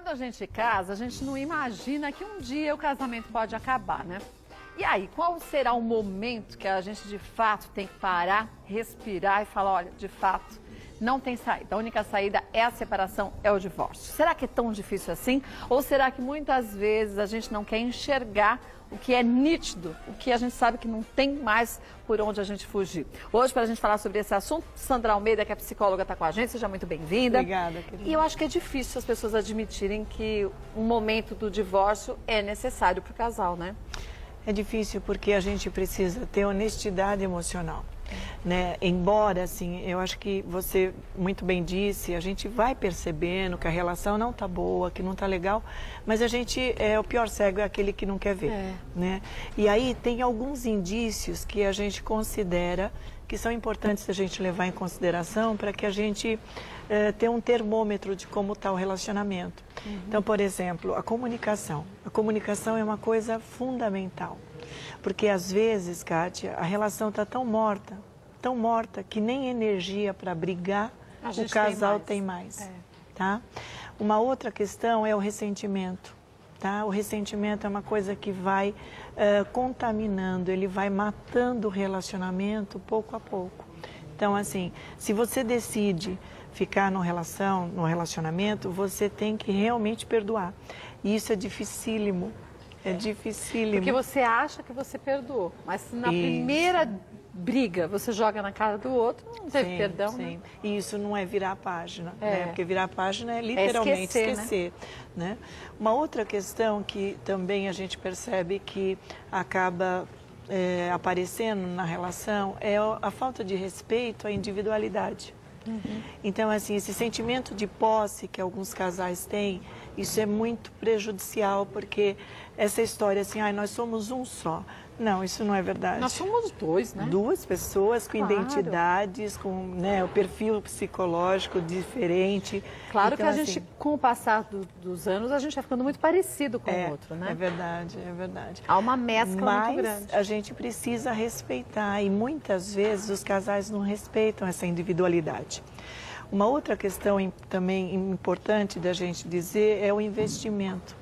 Quando a gente casa, a gente não imagina que um dia o casamento pode acabar, né? E aí, qual será o momento que a gente de fato tem que parar, respirar e falar, olha, de fato, não tem saída. A única saída é a separação, é o divórcio. Será que é tão difícil assim? Ou será que muitas vezes a gente não quer enxergar o que é nítido, o que a gente sabe que não tem mais por onde a gente fugir? Hoje, para a gente falar sobre esse assunto, Sandra Almeida, que é psicóloga, está com a gente. Seja muito bem-vinda. Obrigada, querida. E eu acho que é difícil as pessoas admitirem que um momento do divórcio é necessário para o casal, né? É difícil porque a gente precisa ter honestidade emocional, né? Embora, assim, eu acho que você muito bem disse, a gente vai percebendo que a relação não está boa, que não está legal, mas a gente, o pior cego é aquele que não quer ver, né? E aí tem alguns indícios que a gente considera que são importantes a gente levar em consideração para que a gente tenha um termômetro de como está o relacionamento. Então, por exemplo, a comunicação. A comunicação é uma coisa fundamental, porque às vezes, Kátia, a relação está tão morta, que nem energia para brigar o casal tem mais. Tá? Uma outra questão é o ressentimento. Tá? O ressentimento é uma coisa que vai contaminando, ele vai matando o relacionamento pouco a pouco. Então, assim, se você decide ficar no relacionamento, você tem que realmente perdoar. E isso é dificílimo, é dificílimo. Porque você acha que você perdoou, mas se na primeira briga você joga na cara do outro, não teve perdão, né? E isso não é virar a página, né? Porque virar a página é literalmente esquecer, né? Uma outra questão que também a gente percebe que acaba aparecendo na relação é a falta de respeito à individualidade. Então, assim, esse sentimento de posse que alguns casais têm, isso é muito prejudicial, porque essa história assim, nós somos um só. Não, isso não é verdade. Nós somos dois, né? Duas pessoas com identidades, com o perfil psicológico diferente. Claro então, que a gente, com o passar dos anos, a gente vai ficando muito parecido com o outro, né? É verdade, é verdade. Há uma mescla muito grande. Mas a gente precisa respeitar e muitas vezes os casais não respeitam essa individualidade. Uma outra questão também importante da gente dizer é o investimento.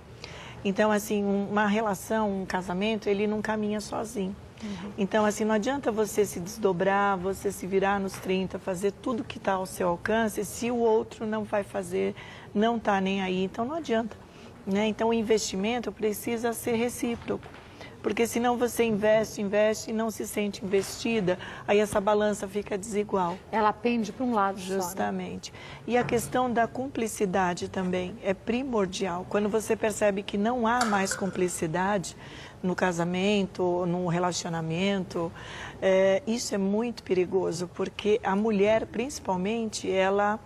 Então, assim, uma relação, um casamento, ele não caminha sozinho. Então, assim, não adianta você se desdobrar, você se virar nos 30, fazer tudo que está ao seu alcance, se o outro não vai fazer, não está nem aí, então não adianta, né? Então, o investimento precisa ser recíproco. Porque senão você investe e não se sente investida, aí essa balança fica desigual. Ela pende para um lado justamente. Só, né? E a questão da cumplicidade também é primordial. Quando você percebe que não há mais cumplicidade no casamento, no relacionamento, isso é muito perigoso, porque a mulher, principalmente, ela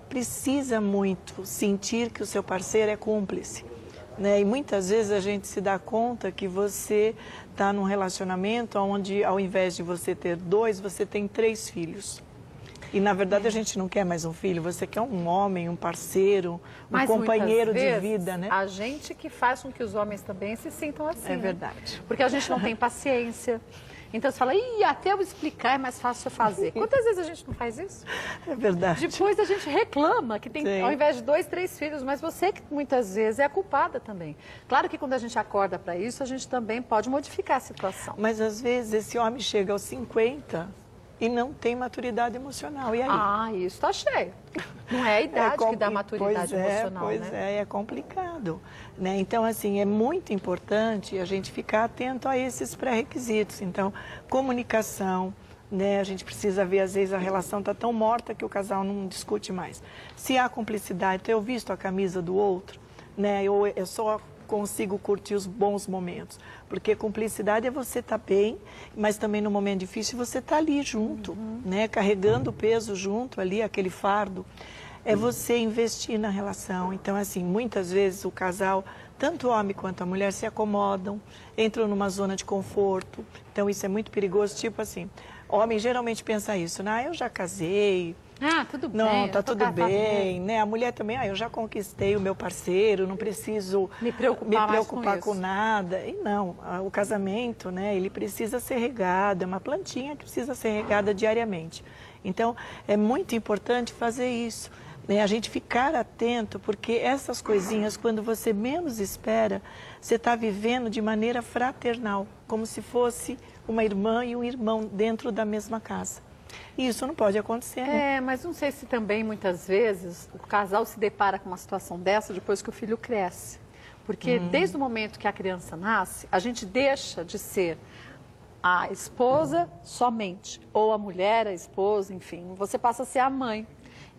precisa muito sentir que o seu parceiro é cúmplice. Né? E muitas vezes a gente se dá conta que você está num relacionamento onde, ao invés de você ter 2, você tem 3 filhos. E, na verdade, a gente não quer mais um filho, você quer um homem, um parceiro, um companheiro de vida, né? A gente que faz com que os homens também se sintam assim. É verdade. Porque a gente não tem paciência. Então você fala, até eu explicar é mais fácil eu fazer. Quantas vezes a gente não faz isso? É verdade. Depois a gente reclama que tem, ao invés de 2, 3 filhos, mas você que muitas vezes é a culpada também. Claro que quando a gente acorda para isso, a gente também pode modificar a situação. Mas às vezes esse homem chega aos 50 e não tem maturidade emocional. E aí? Isso está cheio. Não é a idade que dá maturidade emocional, pois né? É complicado. Né? Então, assim, é muito importante a gente ficar atento a esses pré-requisitos. Então, comunicação, né? A gente precisa ver, às vezes, a relação está tão morta que o casal não discute mais. Se há cumplicidade, ter visto a camisa do outro, né? Eu só consigo curtir os bons momentos. Porque cumplicidade é você estar bem, mas também no momento difícil você estar ali junto, né? Carregando o peso junto ali, aquele fardo. É você investir na relação. Então, assim, muitas vezes o casal, tanto o homem quanto a mulher, se acomodam, entram numa zona de conforto. Então, isso é muito perigoso. Tipo assim, homem geralmente pensa isso, eu já casei. Tudo bem. Não, tá tudo bem, né? A mulher também, eu já conquistei o meu parceiro, não preciso me preocupar com nada. E não, o casamento, né? Ele precisa ser regado, é uma plantinha que precisa ser regada diariamente. Então, é muito importante fazer isso. né? A gente ficar atento, porque essas coisinhas, quando você menos espera, você está vivendo de maneira fraternal, como se fosse uma irmã e um irmão dentro da mesma casa. E isso não pode acontecer, né? Mas não sei se também, muitas vezes, o casal se depara com uma situação dessa depois que o filho cresce. Porque desde o momento que a criança nasce, a gente deixa de ser a esposa somente, ou a mulher, a esposa, enfim, você passa a ser a mãe.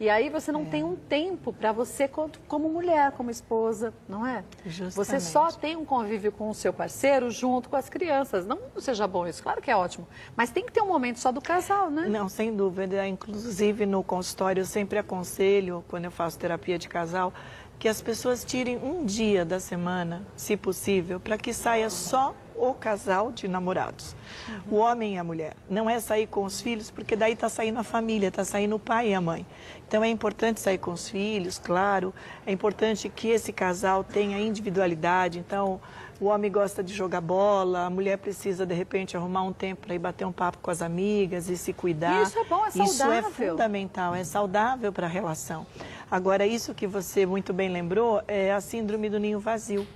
E aí você não tem um tempo para você como mulher, como esposa, não é? Justamente. Você só tem um convívio com o seu parceiro junto com as crianças. Não seja bom isso, claro que é ótimo, mas tem que ter um momento só do casal, né? Não, sem dúvida. Inclusive no consultório eu sempre aconselho, quando eu faço terapia de casal, que as pessoas tirem um dia da semana, se possível, para que saia só o casal de namorados, o homem e a mulher. Não é sair com os filhos, porque daí está saindo a família, está saindo o pai e a mãe. Então é importante sair com os filhos, claro. É importante que esse casal tenha individualidade. Então o homem gosta de jogar bola, a mulher precisa de repente arrumar um tempo para ir bater um papo com as amigas e se cuidar. Isso é bom, é saudável. Isso é fundamental, é saudável para a relação. Agora, isso que você muito bem lembrou é a síndrome do ninho vazio,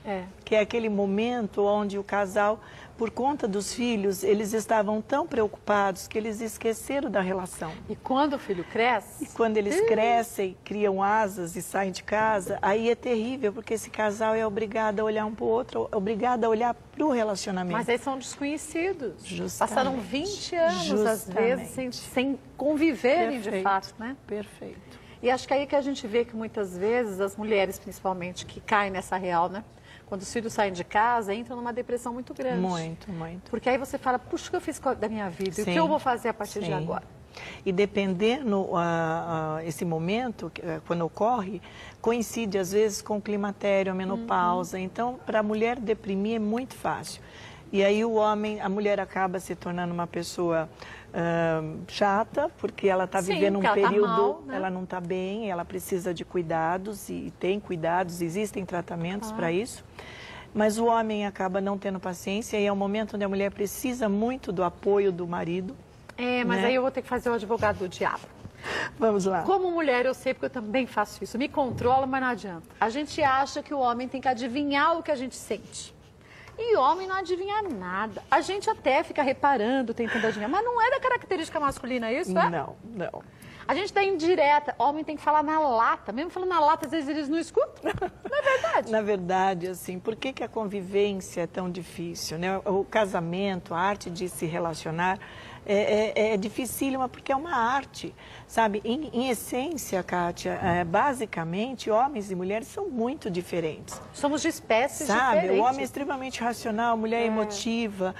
que é aquele momento onde o casal, por conta dos filhos, eles estavam tão preocupados que eles esqueceram da relação. E quando o filho cresce? E quando eles crescem, criam asas e saem de casa, aí é terrível, porque esse casal é obrigado a olhar um para o outro, obrigado a olhar para o relacionamento. Mas aí são desconhecidos. Justamente. Passaram 20 anos, às vezes, sem conviverem de fato, né? Perfeito. E acho que aí que a gente vê que muitas vezes as mulheres, principalmente, que caem nessa real, né? Quando os filhos saem de casa, entram numa depressão muito grande. Muito, muito. Porque aí você fala, puxa, o que eu fiz da minha vida? Sim, e o que eu vou fazer a partir de agora? E dependendo esse momento, quando ocorre, coincide às vezes com o climatério, a menopausa. Então, para a mulher deprimir é muito fácil. E aí a mulher acaba se tornando uma pessoa chata, porque ela está vivendo um período, tá mal, né? Ela não está bem, ela precisa de cuidados, e tem cuidados, existem tratamentos para isso. Mas o homem acaba não tendo paciência, e é um momento onde a mulher precisa muito do apoio do marido. Mas né? aí eu vou ter que fazer o advogado do diabo. Vamos lá. Como mulher, eu sei, porque eu também faço isso. Me controla, mas não adianta. A gente acha que o homem tem que adivinhar o que a gente sente. E homem não adivinha nada. A gente até fica reparando, tentando adivinhar. Mas não é da característica masculina isso, é? Não, não. A gente está indireta. Homem tem que falar na lata. Mesmo falando na lata, às vezes eles não escutam. Não é verdade? Na verdade, assim, por que a convivência é tão difícil, né? O casamento, a arte de se relacionar é dificílima porque é uma arte, sabe? Em essência, Kátia, basicamente, homens e mulheres são muito diferentes. Somos de espécies sabe? diferentes. O homem é extremamente racional, a mulher é emotiva,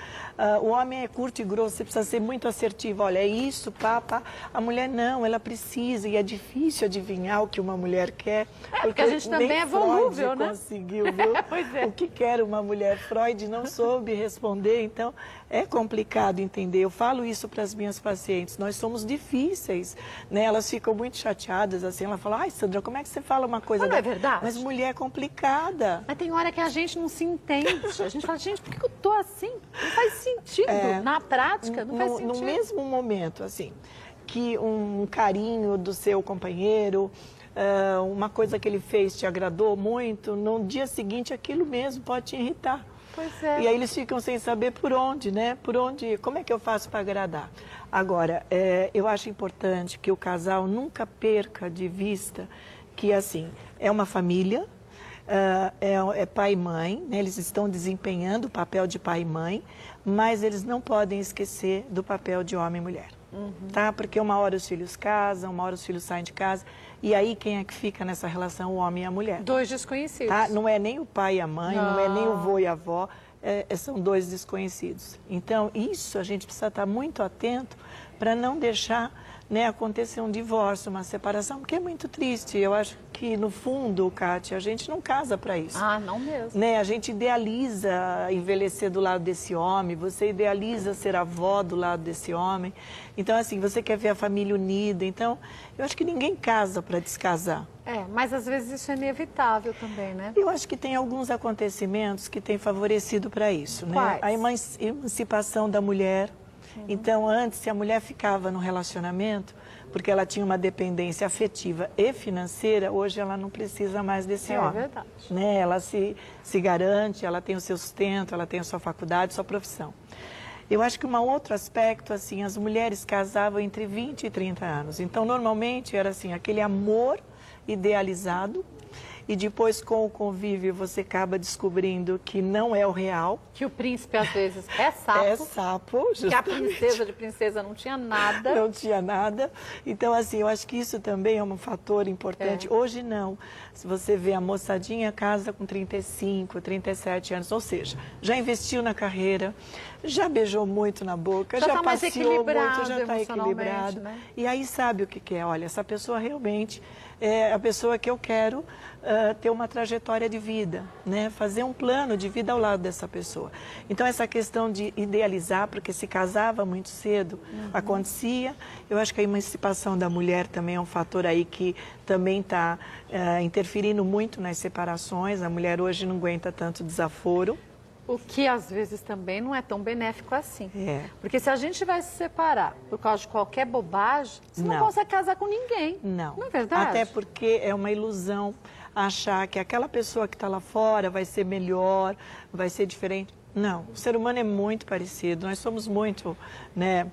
o homem é curto e grosso, você precisa ser muito assertivo. Olha, é isso, pá. A mulher não, ela precisa, e é difícil adivinhar o que uma mulher quer. Porque a gente também é volúvel, Freud né? Conseguiu, viu? Pois é. O que quer uma mulher? Freud não soube responder, então é complicado entender. Eu falo isso para as minhas pacientes, nós somos difíceis, né? Elas ficam muito chateadas, assim, ela fala, ai, Sandra, como é que você fala uma coisa Mas não é verdade? Mas mulher é complicada. Mas tem hora que a gente não se entende. A gente fala, gente, por que eu tô assim? Não faz sentido. Na prática, não faz sentido. No mesmo momento, assim, que um carinho do seu companheiro, uma coisa que ele fez te agradou muito, no dia seguinte aquilo mesmo pode te irritar. Pois é. E aí eles ficam sem saber por onde, né? Como é que eu faço para agradar? Agora, eu acho importante que o casal nunca perca de vista que, assim, é uma família, é pai e mãe, né? Eles estão desempenhando o papel de pai e mãe, mas eles não podem esquecer do papel de homem e mulher. Tá? Porque uma hora os filhos casam, uma hora os filhos saem de casa, e aí quem é que fica nessa relação, o homem e a mulher? Dois desconhecidos. Tá? Não é nem o pai e a mãe, não é nem o vô e a avó, são dois desconhecidos. Então, isso a gente precisa estar muito atento para não deixar, né, acontecer um divórcio, uma separação, porque é muito triste. Eu acho que, no fundo, Kátia, a gente não casa para isso. Ah, não mesmo. Né? A gente idealiza envelhecer do lado desse homem, você idealiza ser avó do lado desse homem. Então, assim, você quer ver a família unida. Então, eu acho que ninguém casa para descasar. Mas às vezes isso é inevitável também, né? Eu acho que tem alguns acontecimentos que têm favorecido para isso, né? Quais? A emancipação da mulher, Então, antes, se a mulher ficava no relacionamento, porque ela tinha uma dependência afetiva e financeira, hoje ela não precisa mais desse homem. É verdade. Né? Ela se garante, ela tem o seu sustento, ela tem a sua faculdade, sua profissão. Eu acho que um outro aspecto, assim, as mulheres casavam entre 20 e 30 anos. Então, normalmente, era assim, aquele amor idealizado, e depois, com o convívio, você acaba descobrindo que não é o real. Que o príncipe, às vezes, é sapo. É sapo, justamente. Que a princesa de princesa não tinha nada. Não tinha nada. Então, assim, eu acho que isso também é um fator importante. Hoje, não. Se você vê a moçadinha casa com 35, 37 anos, ou seja, já investiu na carreira, já beijou muito na boca, já tá mais passeou muito, já está emocionalmente, equilibrado. né? E aí sabe o que é? Olha, essa pessoa realmente é a pessoa que eu quero ter uma trajetória de vida, né? Fazer um plano de vida ao lado dessa pessoa. Então, essa questão de idealizar, porque se casava muito cedo, acontecia. Eu acho que a emancipação da mulher também é um fator aí que também está interferindo muito nas separações. A mulher hoje não aguenta tanto desaforo. O que às vezes também não é tão benéfico assim. É. Porque se a gente vai se separar por causa de qualquer bobagem, você não consegue casar com ninguém. Não. Não é verdade? Até porque é uma ilusão achar que aquela pessoa que está lá fora vai ser melhor, vai ser diferente. Não, o ser humano é muito parecido, nós somos muito, né,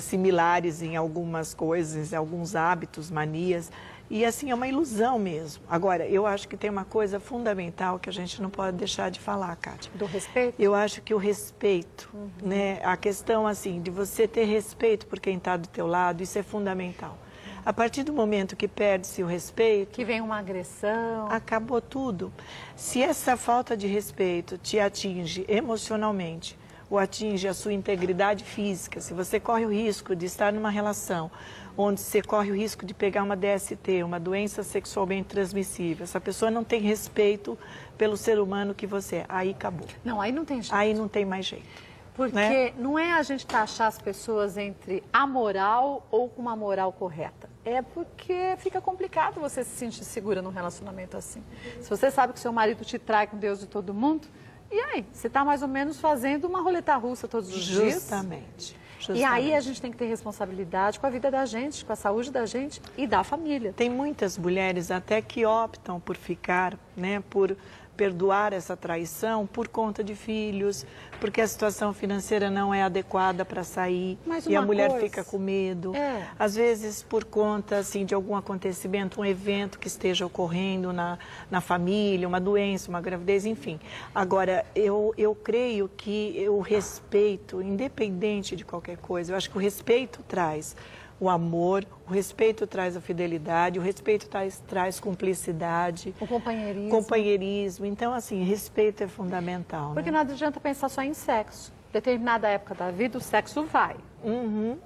similares em algumas coisas, em alguns hábitos, manias, e assim é uma ilusão mesmo. Agora, eu acho que tem uma coisa fundamental que a gente não pode deixar de falar, Kátia. Do respeito? Eu acho que o respeito, né, a questão assim de você ter respeito por quem está do teu lado, isso é fundamental. A partir do momento que perde-se o respeito... Que vem uma agressão... Acabou tudo. Se essa falta de respeito te atinge emocionalmente, ou atinge a sua integridade física, se você corre o risco de estar numa relação onde você corre o risco de pegar uma DST, uma doença sexualmente transmissível, essa pessoa não tem respeito pelo ser humano que você é, aí acabou. Não, aí não tem jeito. Aí não tem mais jeito. Porque né? Não é a gente taxar as pessoas entre amoral ou com uma moral correta. É porque fica complicado você se sentir segura num relacionamento assim. Se você sabe que seu marido te trai com Deus de todo mundo, e aí? Você está mais ou menos fazendo uma roleta russa todos os dias. Justamente. E aí a gente tem que ter responsabilidade com a vida da gente, com a saúde da gente e da família. Tem muitas mulheres até que optam por ficar, né, por perdoar essa traição por conta de filhos, porque a situação financeira não é adequada para sair e a mulher fica com medo. Às vezes por conta assim, de algum acontecimento, um evento que esteja ocorrendo na família, uma doença, uma gravidez, enfim. Agora, eu creio que o respeito, independente de qualquer coisa, eu acho que o respeito traz o amor, o respeito traz a fidelidade, o respeito traz cumplicidade. O companheirismo. Companheirismo. Então, assim, respeito é fundamental. Porque né? não adianta pensar só em sexo. Determinada época da vida, o sexo vai.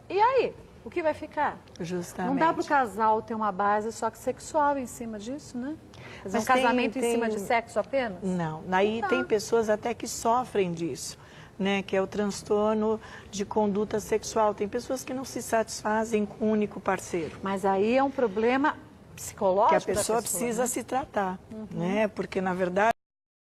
E aí? O que vai ficar? Justamente. Não dá para o casal ter uma base só que sexual em cima disso, né? Fazer um casamento em cima de sexo apenas? Não. Aí tem pessoas até que sofrem disso. Né, que é o transtorno de conduta sexual. Tem pessoas que não se satisfazem com um único parceiro. Mas aí é um problema psicológico que a pessoa precisa se tratar, né? Porque, na verdade,